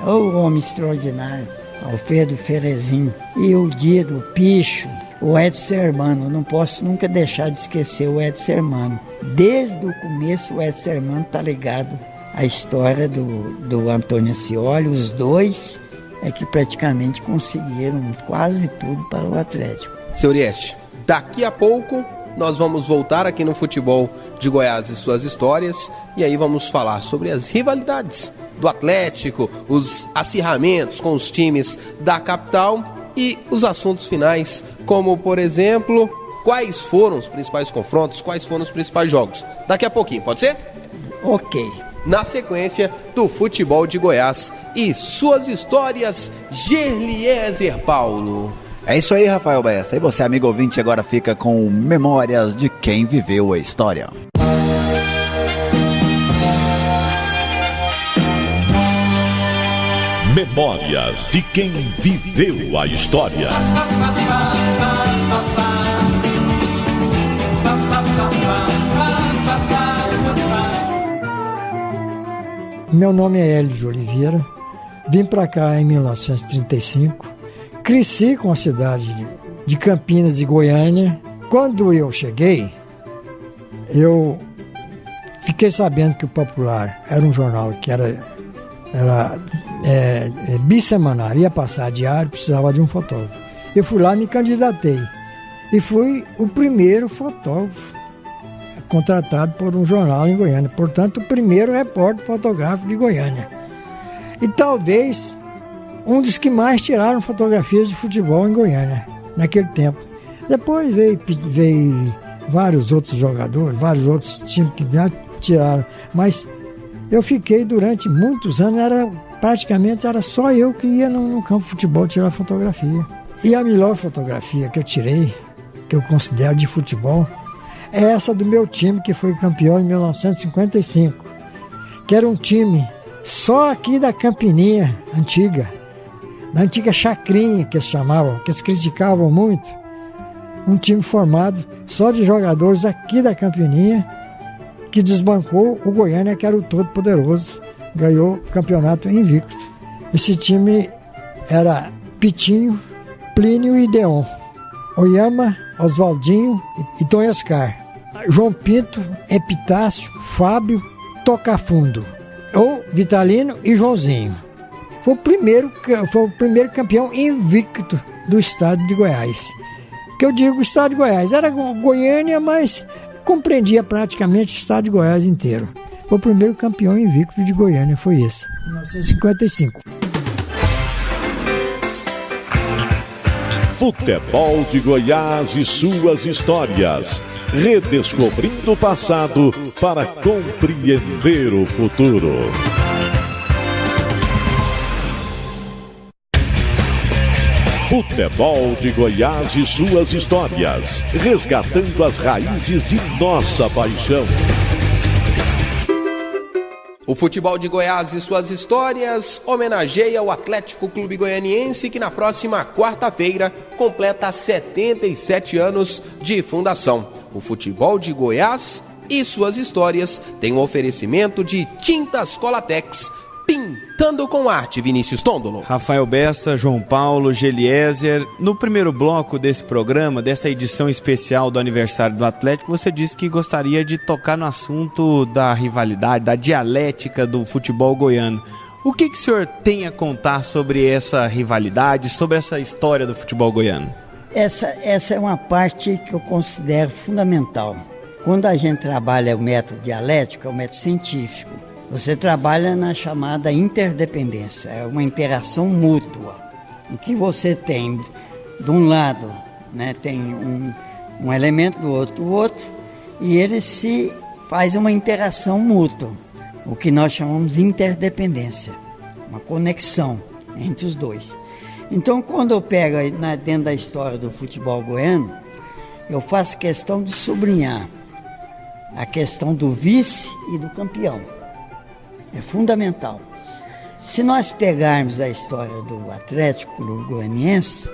Speaker 14: o homem extraordinário, Alfredo Ferezin, e o Dido, o Picho, o Edson Hermano. Não posso nunca deixar de esquecer o Edson Hermano. Desde o começo o Edson Hermano está ligado à história do Antônio Ascioli. Os dois é que praticamente conseguiram quase tudo para o Atlético.
Speaker 12: Senhor Este, daqui a pouco nós vamos voltar aqui no Futebol de Goiás e suas histórias, e aí vamos falar sobre as rivalidades do Atlético, os acirramentos com os times da capital e os assuntos finais, como, por exemplo, quais foram os principais confrontos, quais foram os principais jogos. Daqui a pouquinho, pode ser?
Speaker 14: Ok.
Speaker 12: Na sequência do Futebol de Goiás e suas histórias, Gerliezer Paulo.
Speaker 11: É isso aí, Rafael Bessa. E você, amigo ouvinte, agora fica com Memórias de Quem Viveu a História.
Speaker 2: Memórias de quem viveu a história.
Speaker 15: Meu nome é Hélio de Oliveira, vim para cá em 1935, cresci com a cidade de Campinas e Goiânia. Quando eu cheguei, eu fiquei sabendo que o Popular era um jornal que era bissemanal, ia passar diário, precisava de um fotógrafo. Eu fui lá e me candidatei. E fui o primeiro fotógrafo contratado por um jornal em Goiânia. Portanto, o primeiro repórter fotográfico de Goiânia. E talvez um dos que mais tiraram fotografias de futebol em Goiânia, naquele tempo. Depois veio vários outros jogadores, vários outros times que já tiraram. Mas eu fiquei durante muitos anos, praticamente era só eu que ia no campo de futebol tirar fotografia. E a melhor fotografia que eu tirei, que eu considero de futebol, é essa do meu time, que foi campeão em 1955, que era um time só aqui da Campininha antiga, da antiga Chacrinha, que eles chamavam, que eles criticavam muito. Um time formado só de jogadores aqui da Campininha, que desbancou o Goiânia, que era o todo poderoso, ganhou o campeonato invicto. Esse time era Pitinho, Plínio e Deon, Oyama, Oswaldinho e Tom Oscar, João Pinto, Epitácio, Fábio, Tocafundo, ou Vitalino e Joãozinho. Foi o primeiro campeão invicto do estado de Goiás. Que eu digo estado de Goiás, era Goiânia, mas compreendia praticamente o estado de Goiás inteiro. Foi o primeiro campeão invicto de Goiânia, foi esse, 1955.
Speaker 2: Futebol de Goiás e suas histórias. Redescobrindo o passado para compreender o futuro. Futebol de Goiás e suas histórias. Resgatando as raízes de nossa paixão.
Speaker 12: O futebol de Goiás e suas histórias homenageia o Atlético Clube Goianiense, que na próxima quarta-feira completa 77 anos de fundação. O futebol de Goiás e suas histórias tem um oferecimento de Tintas Colatex, pintando com arte. Vinícius Tondolo,
Speaker 10: Rafael Bessa, João Paulo, Geliezer. No primeiro bloco desse programa, dessa edição especial do aniversário do Atlético, você disse que gostaria de tocar no assunto da rivalidade, da dialética do futebol goiano. O que o senhor tem a contar sobre essa rivalidade, sobre essa história do futebol goiano?
Speaker 14: Essa é uma parte que eu considero fundamental. Quando a gente trabalha o método dialético, é o método científico. Você trabalha na chamada interdependência, é uma interação mútua, em que você tem, de um lado, né, tem um elemento do outro, e ele se faz uma interação mútua, o que nós chamamos de interdependência, uma conexão entre os dois. Então, quando eu pego dentro da história do futebol goiano, eu faço questão de sublinhar a questão do vice e do campeão. É fundamental. Se nós pegarmos a história do Atlético Goianiense,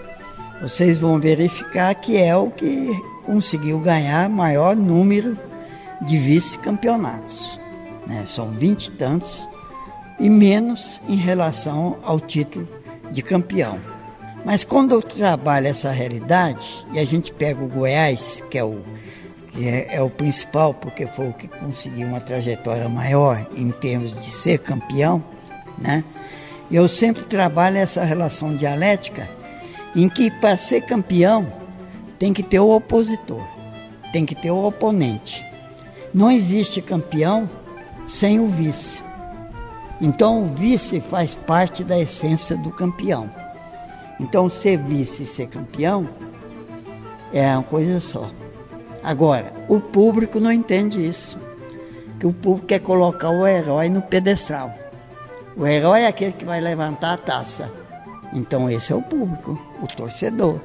Speaker 14: vocês vão verificar que é o que conseguiu ganhar maior número de vice-campeonatos, né? São 20 e tantos, e menos em relação ao título de campeão. Mas quando eu trabalho essa realidade, e a gente pega o Goiás, que é o principal, porque foi o que conseguiu uma trajetória maior em termos de ser campeão, né? Eu sempre trabalho essa relação dialética em que, para ser campeão, tem que ter o opositor, tem que ter o oponente. Não existe campeão sem o vice. Então, o vice faz parte da essência do campeão. Então, ser vice e ser campeão é uma coisa só. Agora, o público não entende isso, que o público quer colocar o herói no pedestal. O herói é aquele que vai levantar a taça. Então esse é o público, o torcedor.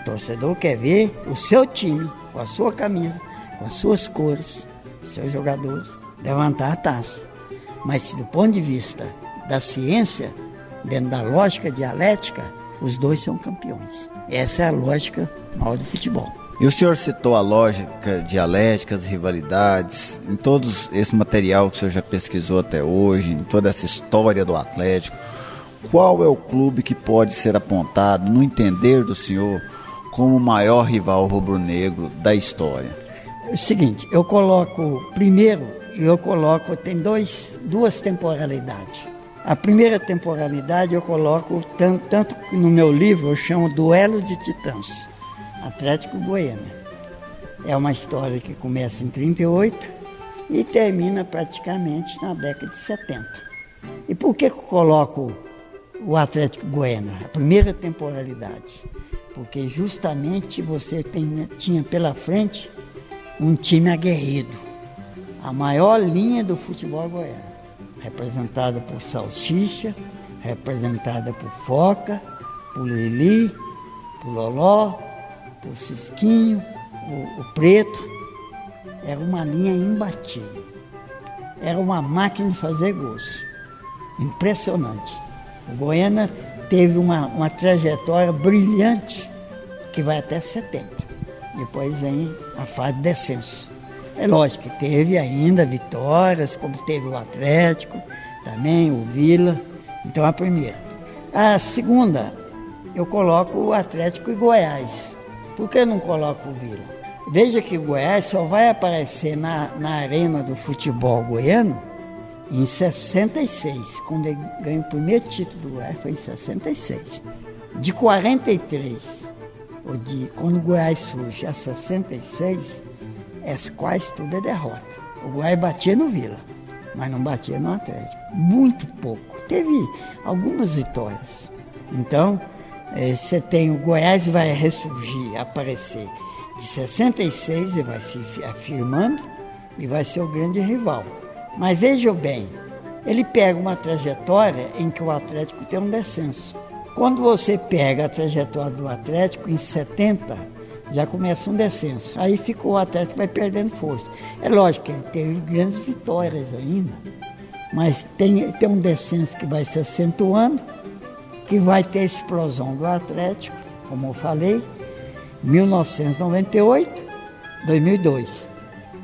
Speaker 14: torcedor quer ver o seu time, com a sua camisa, com as suas cores, seus jogadores, levantar a taça. Mas do ponto de vista da ciência, dentro da lógica dialética, os dois são campeões. Essa é a lógica maior do futebol.
Speaker 11: E o senhor citou a lógica dialética, as rivalidades, em todo esse material que o senhor já pesquisou até hoje, em toda essa história do Atlético. Qual é o clube que pode ser apontado, no entender do senhor, como o maior rival rubro-negro da história?
Speaker 14: É o seguinte, tem duas temporalidades. A primeira temporalidade eu coloco, tanto que no meu livro eu chamo Duelo de Titãs, Atlético Goiânia. É uma história que começa em 38 e termina praticamente na década de 70. E por que eu coloco o Atlético Goiânia, a primeira temporalidade? Porque justamente você tinha pela frente um time aguerrido, a maior linha do futebol goiano, representada por Salsicha, representada por Foca, por Lili, por Loló, por Cisquinho, o Preto. Era uma linha imbatível. Era uma máquina de fazer gols. Impressionante. O Goiânia teve uma trajetória brilhante que vai até 70. Depois vem a fase de descenso. É lógico que teve ainda vitórias, como teve o Atlético, também o Vila. Então a primeira. A segunda, eu coloco o Atlético e Goiás. Por que eu não coloco o Vila? Veja que o Goiás só vai aparecer na arena do futebol goiano em 66, quando ele ganhou o primeiro título do Goiás, foi em 66. De 43, quando o Goiás surge a 66, quase tudo é derrota. O Goiás batia no Vila, mas não batia no Atlético. Muito pouco. Teve algumas vitórias. Então, você tem o Goiás vai ressurgir, aparecer. De 66 ele vai se afirmando e vai ser o grande rival. Mas veja bem, ele pega uma trajetória em que o Atlético tem um descenso. Quando você pega a trajetória do Atlético, em 70, já começa um descenso. Aí o Atlético vai perdendo força. É lógico que ele teve grandes vitórias ainda, mas tem um descenso que vai se acentuando, que vai ter a explosão do Atlético, como eu falei, 1998, 2002.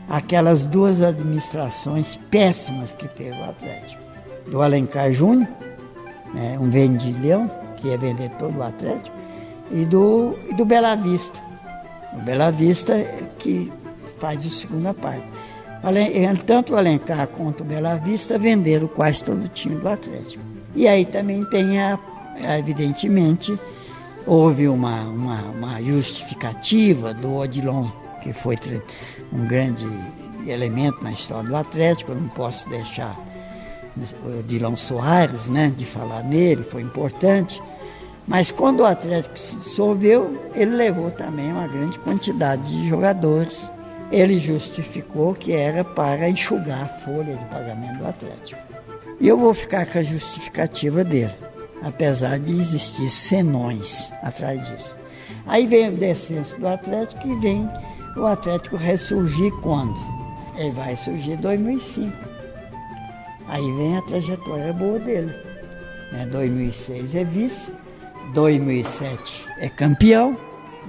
Speaker 14: Aquelas duas administrações péssimas que teve o Atlético. Do Alencar Júnior, né, um vendilhão, que ia vender todo o Atlético, e do Bela Vista. O Bela Vista que faz a segunda parte. Tanto o Alencar quanto o Bela Vista venderam quase todo o time do Atlético. E aí também tem, evidentemente, houve uma justificativa do Odilon, que foi um grande elemento na história do Atlético. Eu não posso deixar o Odilon Soares, né, de falar nele, foi importante. Mas quando o Atlético se dissolveu, ele levou também uma grande quantidade de jogadores. Ele justificou que era para enxugar a folha de pagamento do Atlético. E eu vou ficar com a justificativa dele, apesar de existir senões atrás disso. Aí vem o descenso do Atlético e vem o Atlético ressurgir quando? Ele vai surgir em 2005. Aí vem a trajetória boa dele. 2006 é vice, 2007 é campeão,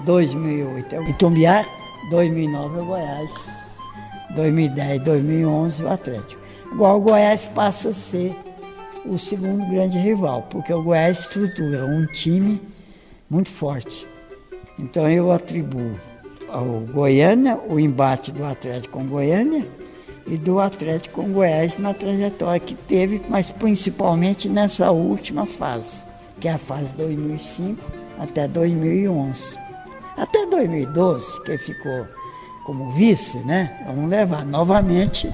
Speaker 14: 2008 é o Itumbiara, 2009 é o Goiás, 2010, 2011 o Atlético. Igual o Goiás passa a ser o segundo grande rival, porque o Goiás estrutura um time muito forte. Então eu atribuo ao Goiânia o embate do Atlético com Goiânia e do Atlético com Goiás na trajetória que teve, mas principalmente nessa última fase, que é a fase 2005 até 2011. Até 2012, que ficou como vice, né? Vamos levar novamente,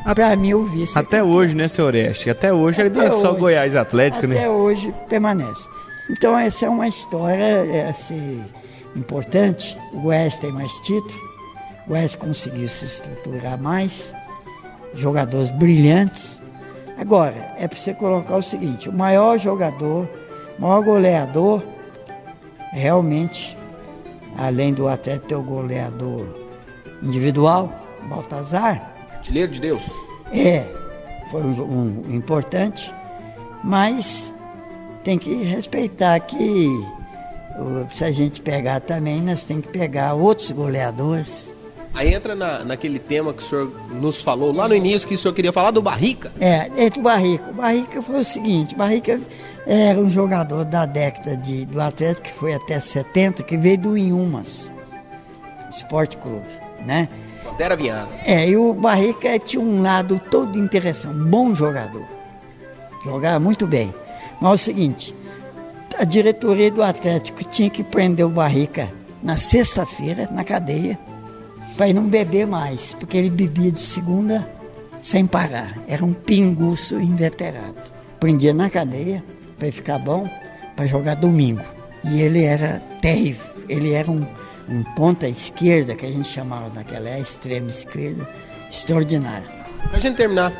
Speaker 14: para mim, o vice.
Speaker 10: Até hoje, né, seu Oreste? Até hoje é só Goiás e Atlético, né?
Speaker 14: Até hoje permanece. Então essa é uma história importante. O Goiás tem mais títulos, o Goiás conseguiu se estruturar mais, jogadores brilhantes. Agora, é para você colocar o seguinte: o maior jogador, o maior goleador, realmente além do Atlético ter o goleador individual, Baltazar.
Speaker 12: Artilheiro de Deus.
Speaker 14: Foi um importante, mas tem que respeitar que se a gente pegar também, nós temos que pegar outros goleadores.
Speaker 12: Aí entra naquele tema que o senhor nos falou lá no início, que o senhor queria falar do Barrica.
Speaker 14: Entre o Barrica. O Barrica foi o seguinte, Barrica era um jogador da década do Atlético, que foi até 70, que veio do Inhumas Esporte Clube, né?
Speaker 12: Pantera Viana.
Speaker 14: E o Barrica tinha um lado todo interessante, um bom jogador. Jogava muito bem. Mas é o seguinte, a diretoria do Atlético tinha que prender o Barrica na sexta-feira, na cadeia, para ele não beber mais, porque ele bebia de segunda sem parar. Era um pinguço inveterado. Prendia na cadeia, para ele ficar bom, para jogar domingo. E ele era terrível. Ele era um ponta esquerda, que a gente chamava naquela extrema esquerda, extraordinário.
Speaker 12: Para a gente terminar,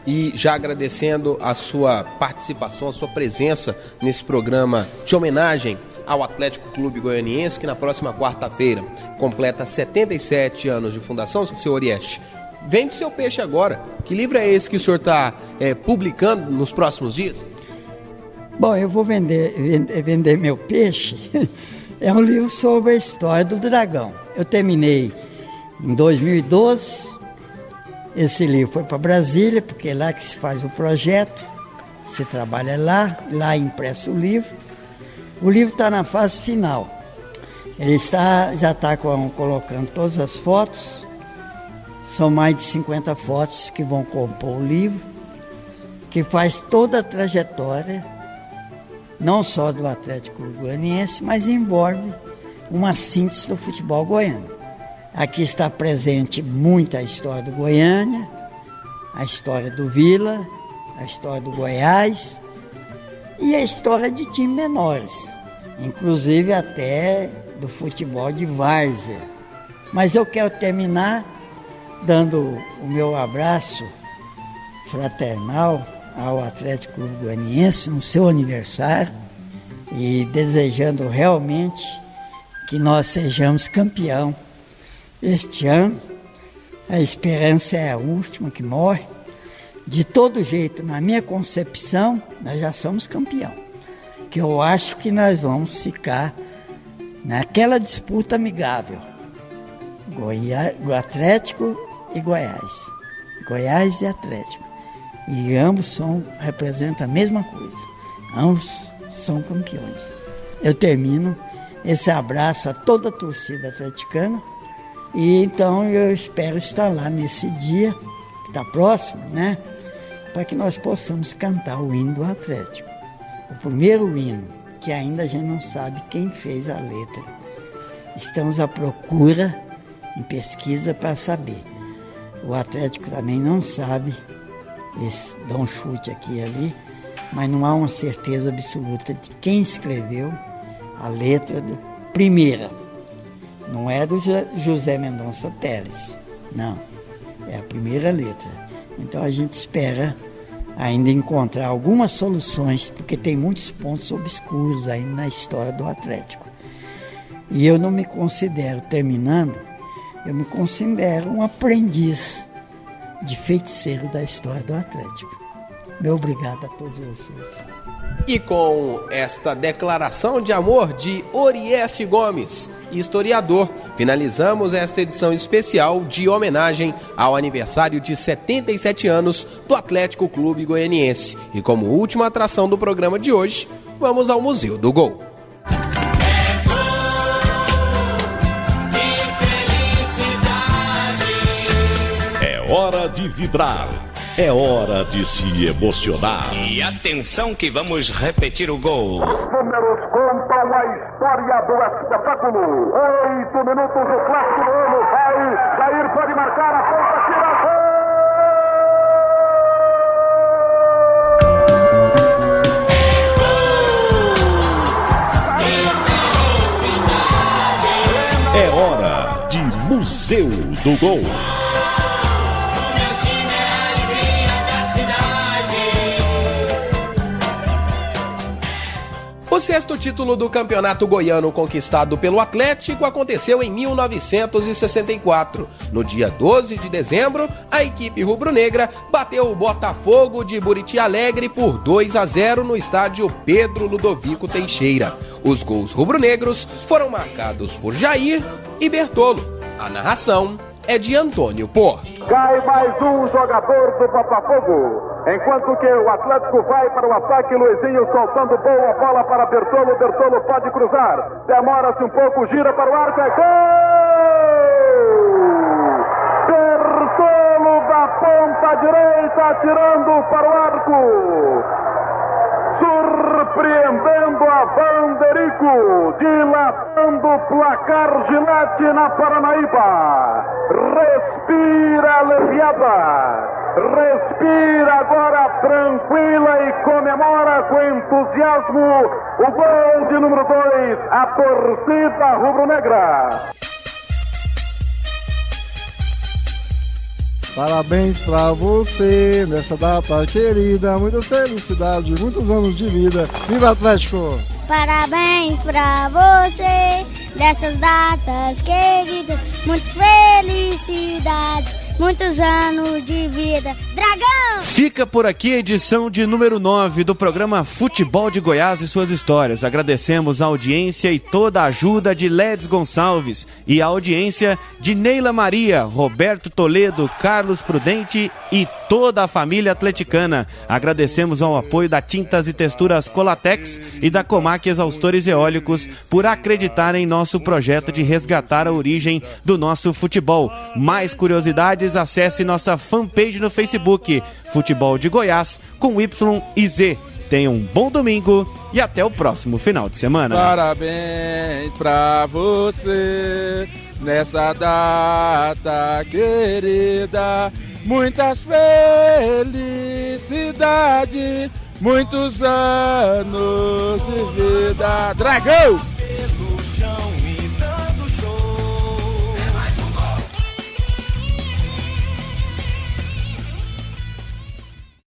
Speaker 12: e já agradecendo a sua participação, a sua presença nesse programa de homenagem ao Atlético Clube Goianiense, que na próxima quarta-feira completa 77 anos de fundação. Seu Orieste, vende seu peixe agora. Que livro é esse que o senhor está publicando nos próximos dias?
Speaker 14: Bom, eu vou vender meu peixe. É um livro sobre a história do dragão. Eu terminei em 2012. Esse livro foi para Brasília, porque é lá que se faz o projeto. Se trabalha lá é impresso o livro. O livro está na fase final. Ele já está colocando todas as fotos. São mais de 50 fotos que vão compor o livro, que faz toda a trajetória, não só do Atlético Goianiense, mas envolve uma síntese do futebol goiano. Aqui está presente muita história do Goiânia, a história do Vila, a história do Goiás e a história de times menores, inclusive até do futebol de várzea. Mas eu quero terminar dando o meu abraço fraternal ao Atlético Clube Goianiense no seu aniversário e desejando realmente que nós sejamos campeão este ano. A esperança é a última que morre. De todo jeito, na minha concepção, nós já somos campeão. Que eu acho que nós vamos ficar naquela disputa amigável. Atlético e Goiás. Goiás e Atlético. E ambos representam a mesma coisa. Ambos são campeões. Eu termino esse abraço a toda a torcida atleticana. E então eu espero estar lá nesse dia, que está próximo, né? Para que nós possamos cantar o hino do Atlético. O primeiro hino, que ainda a gente não sabe quem fez a letra. Estamos à procura, em pesquisa, para saber. O Atlético também não sabe, eles dão um chute aqui e ali, mas não há uma certeza absoluta de quem escreveu a letra primeira. Não é do José Mendonça Teles, não. É a primeira letra. Então a gente espera ainda encontrar algumas soluções, porque tem muitos pontos obscuros ainda na história do Atlético. E eu não me considero, terminando, eu me considero um aprendiz de feiticeiro da história do Atlético. Meu obrigado a todos vocês.
Speaker 12: E com esta declaração de amor de Orieste Gomes, historiador, finalizamos esta edição especial de homenagem ao aniversário de 77 anos do Atlético Clube Goianiense. E como última atração do programa de hoje, vamos ao Museu do Gol.
Speaker 2: É hora de vibrar. É hora de se emocionar.
Speaker 3: E atenção que vamos repetir o gol.
Speaker 1: Números contam a história do espetáculo. 8 minutos do clássico do ano. Vai, Jair pode marcar a ponta, tira
Speaker 2: a gol. É hora de Museu do Gol.
Speaker 12: O sexto título do Campeonato Goiano conquistado pelo Atlético aconteceu em 1964. No dia 12 de dezembro, a equipe rubro-negra bateu o Botafogo de Buriti Alegre por 2-0 no estádio Pedro Ludovico Teixeira. Os gols rubro-negros foram marcados por Jair e Bertolo. A narração é de Antônio Porto.
Speaker 1: Cai mais um jogador do Botafogo. Enquanto que o Atlético vai para o ataque, Luizinho soltando boa bola para Bertolo. Bertolo pode cruzar. Demora-se um pouco, gira para o arco. É gol! Bertolo da ponta direita, atirando para o arco. Surpreendendo a Banderico, dilatando o placar Gilete na Paranaíba. Respira aliviada, respira agora tranquila e comemora com entusiasmo o gol de número 2, a torcida rubro-negra.
Speaker 16: Parabéns pra você nessa data querida, muita felicidade, muitos anos de vida. Viva Atlético!
Speaker 17: Parabéns pra você nessas datas queridas, muitas felicidades, muitos anos de vida. Dragão!
Speaker 10: Fica por aqui a edição de número 9 do programa Futebol de Goiás e suas histórias. Agradecemos a audiência e toda a ajuda de Ledes Gonçalves e a audiência de Neila Maria, Roberto Toledo, Carlos Prudente e toda a família atleticana. Agradecemos ao apoio da Tintas e Texturas Colatex e da Comac Exaustores Eólicos por acreditar em nosso projeto de resgatar a origem do nosso futebol. Mais curiosidades, acesse nossa fanpage no Facebook, Futebol de Goiás, com Y e Z. Tenha um bom domingo e até o próximo final de semana.
Speaker 18: Parabéns pra você nessa data querida, muitas felicidades, muitos anos de vida. Dragão!